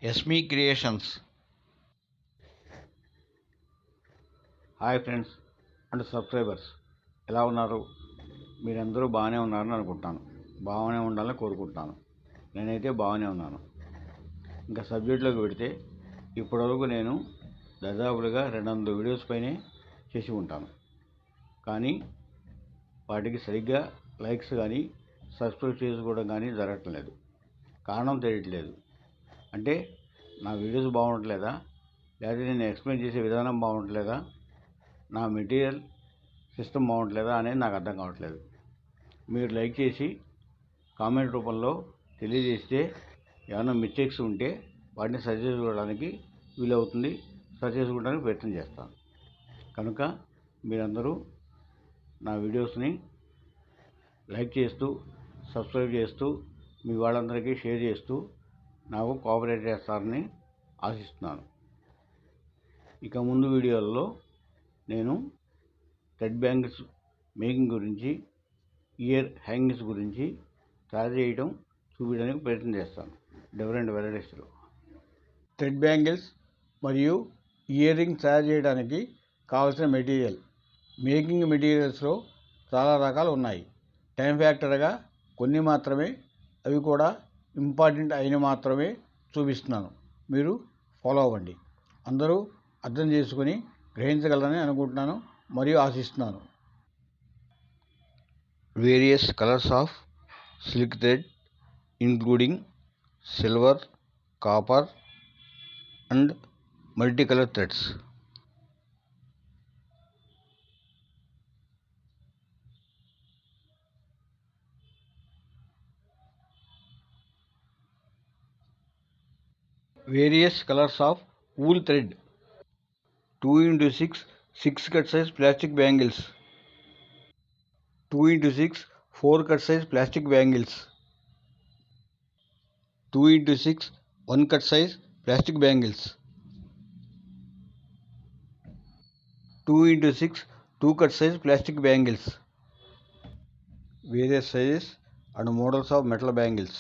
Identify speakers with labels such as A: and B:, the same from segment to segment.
A: ఎస్మి creations. Hi friends and subscribers, ఎలా ఉన్నారు? మీరందరూ బాగానే ఉన్నారని అనుకుంటాను. బాగానే ఉండాలని కోరుకుంటున్నాను. నేనైతే బాగానే ఉన్నాను. ఇంకా సబ్జెక్టులోకి పెడితే, ఇప్పటివరకు నేను దాదాపుగా 200 వీడియోస్ పైనే చేసి ఉంటాను. కానీ వాటికి సరిగ్గా లైక్స్ కానీ సబ్స్క్రైబ్ చేసుకోవడం కానీ జరగటం లేదు. కారణం తెలియట్లేదు. అంటే నా వీడియోస్ బాగుండట్లేదా, లేదా నేను ఎక్స్ప్లెయిన్ చేసే విధానం బాగుండట్లేదా, నా మెటీరియల్ సిస్టమ్ బాగుండట్లేదా అనేది నాకు అర్థం కావట్లేదు. మీరు లైక్ చేసి కామెంట్ రూపంలో తెలియజేస్తే ఏమైనా మిస్టేక్స్ ఉంటే వాటిని సరి చేసుకోవడానికి వీలవుతుంది, సరి చేసుకోవడానికి ప్రయత్నం చేస్తాను. కనుక మీరందరూ నా వీడియోస్ని లైక్ చేస్తూ, సబ్స్క్రైబ్ చేస్తూ, మీ వాళ్ళందరికీ షేర్ చేస్తూ నాకు కోఆపరేట్ చేస్తారని ఆశిస్తున్నాను. ఇక ముందు వీడియోలలో నేను థ్రెడ్ బ్యాంగిల్స్ మేకింగ్ గురించి, ఇయర్ హ్యాంగింగ్స్ గురించి తయారు చేయడం చూపించడానికి ప్రయత్నం చేస్తాను. డిఫరెంట్ వెరైటీస్లో థ్రెడ్ బ్యాంగిల్స్ మరియు ఇయర్ రింగ్స్ తయారు చేయడానికి కావలసిన మెటీరియల్. మేకింగ్ మెటీరియల్స్లో చాలా రకాలు ఉన్నాయి. టైం ఫ్యాక్టర్గా కొన్ని మాత్రమే, అవి కూడా ఇంపార్టెంట్ అయిన మాత్రమే చూపిస్తున్నాను. మీరు ఫాలో అవ్వండి. అందరూ అర్థం చేసుకుని గ్రహించగలరని అనుకుంటున్నాను మరియు ఆశిస్తున్నాను. Various colours of silk thread including silver, copper and multi colour threads. Various colors of wool thread. 2x6 6 cut size plastic bangles. 2x6 4 cut size plastic bangles. 2x6 1 cut size plastic bangles. 2x6 2 cut size plastic bangles. Various sizes and models of metal bangles.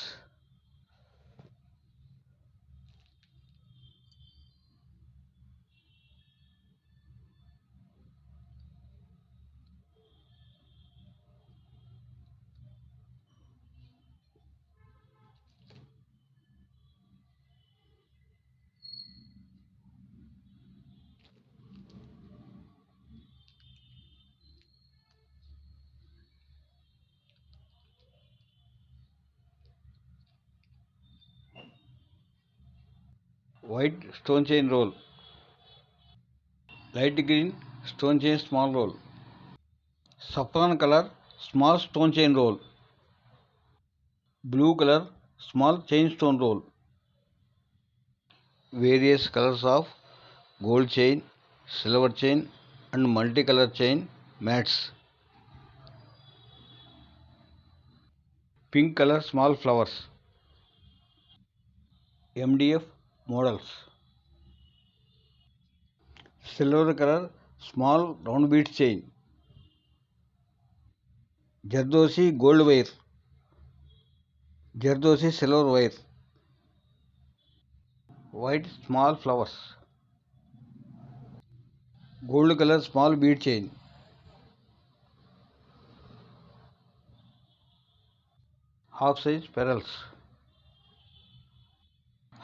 A: White stone chain roll. Light green stone chain small roll. Saffron color small stone chain roll. Blue color small chain stone roll. Various colors of gold chain, silver chain and multicolor chain mats. Pink color small flowers. MDF models. Silver color small round bead chain. Jardosi gold wire. Jardosi silver wire. White small flowers. Gold color small bead chain. Half size pearls.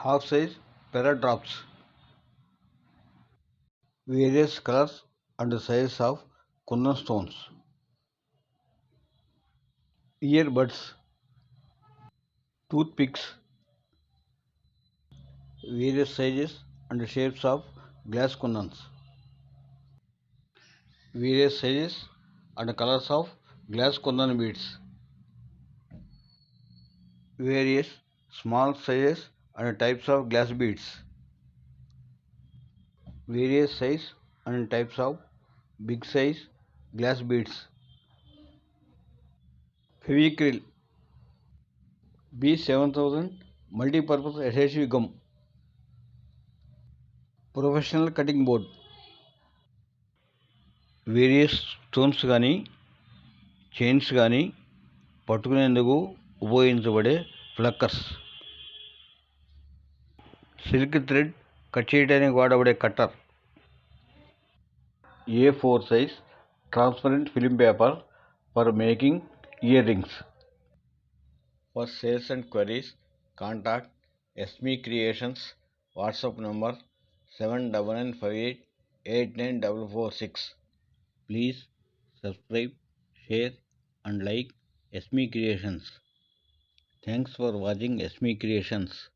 A: Half size pearl drops. Various colors and sizes of kundan stones. Earbuds. Toothpicks. Various sizes and shapes of glass kundans. Various sizes and colors of glass kundan beads. Various small sizes and types of glass beads. Various size and types of big size glass beads. Fevicryl B7000 multi-purpose adhesive gum. Professional cutting board. Various stones కానీ chains కానీ పట్టుకునేందుకు ఉపయోగించబడే ఫ్లక్కర్స్. Silk thread cut చేయడానికి వాడబడే cutter, A4 size transparent film paper for making earrings. For sales and queries, contact SME Creations WhatsApp number 7995889446. Please subscribe, share and like SME Creations. Thanks for watching SME Creations.